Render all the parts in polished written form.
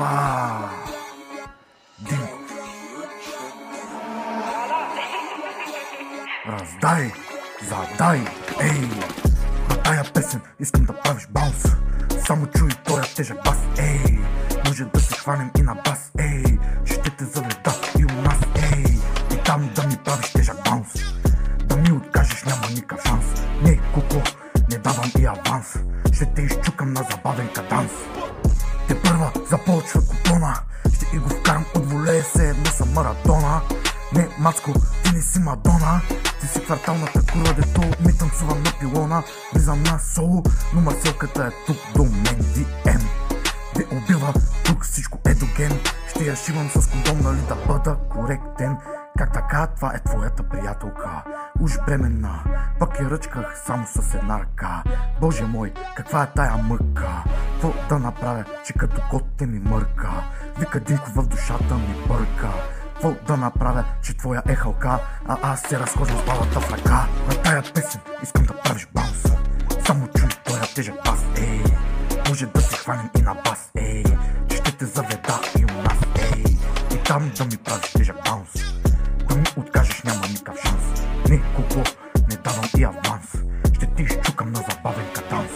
Опа! Динко. Раздай, задай, ей! На тая песен искам да правиш баунс. Само чуй тоя тежък бас, ей! Може да се хванем и на бас, ей! Ще те заведа и у нас, ей! И там да ми правиш тежък баунс. Да ми откажеш, няма никакъв шанс. Не, куко, не давам и аванс. Ще те изчукам на забавен каданс. Те първа започва купона. Ще и го вкарам от волея се едно съм Марадона. Не, мацко, ти не си Мадона. Ти си кварталната курва, дето ми танцувам на пилона. Влизам на соло, но Марселката е тук до мен. DM те убива, тук всичко е до ген. Ще я шивам с кондом, нали да бъда коректен. Как така, това е твоята приятелка. Уж бременна, пък я ръчках само с една ръка. Боже мой, каква е тая мъка. Какво да направя, че като кот те ми мърка. Вика Динко в душата ми бърка. Какво да направя, че твоя е халка, а аз се разхождам с балата в ръка. На тая песен искам да правиш баунс. Само чуй тоя тежък бас, ей! Може да се хванем и на бас, ей! Че ще те заведа и у нас, ей! И там да ми правиш тежък баунс. Да ми откажеш, няма никакъв шанс. Не, куко, не давам и аванс. Ще ти изчукам на забавен каданс.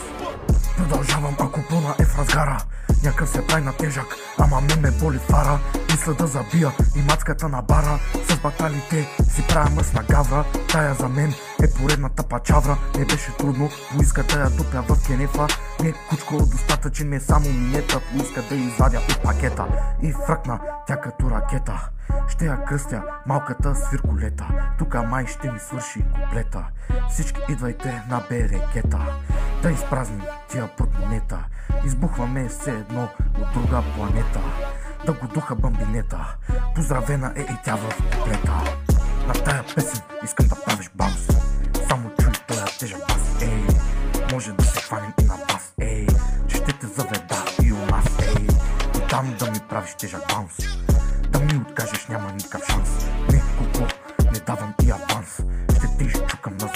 Продължавам, ако пълна е в разгара. Някакъв се прави на тежък, ама ме боли фара. Мисля да забия и мацката на бара. С баталите си правя мръсна гавра. Тая за мен е поредната пачавра. Не беше трудно, поиска да я тупя в кенефа. Не, кучко, достатъчен ми е само минета. Поиска да извадя от пакета и фръкна тя като ракета. Ще я кръстя малката свирколета. Тука май ще ми свърши куплета. Всички идвайте на берекета. Да изпразним тия портмонета. Избухваме все едно от друга планета. Да го духа бамбинета. Поздравена е и тя в куплета. На тая песен искам да правиш баунс. Само чуй тоя тежък бас, ей! Може да се хванем и на бас, ей! Че ще те заведа и у нас, ей! И там да ми правиш тежък баунс. Да ми откажеш, няма никакъв шанс. Не, куко, не давам и аванс. Ще те изчукам на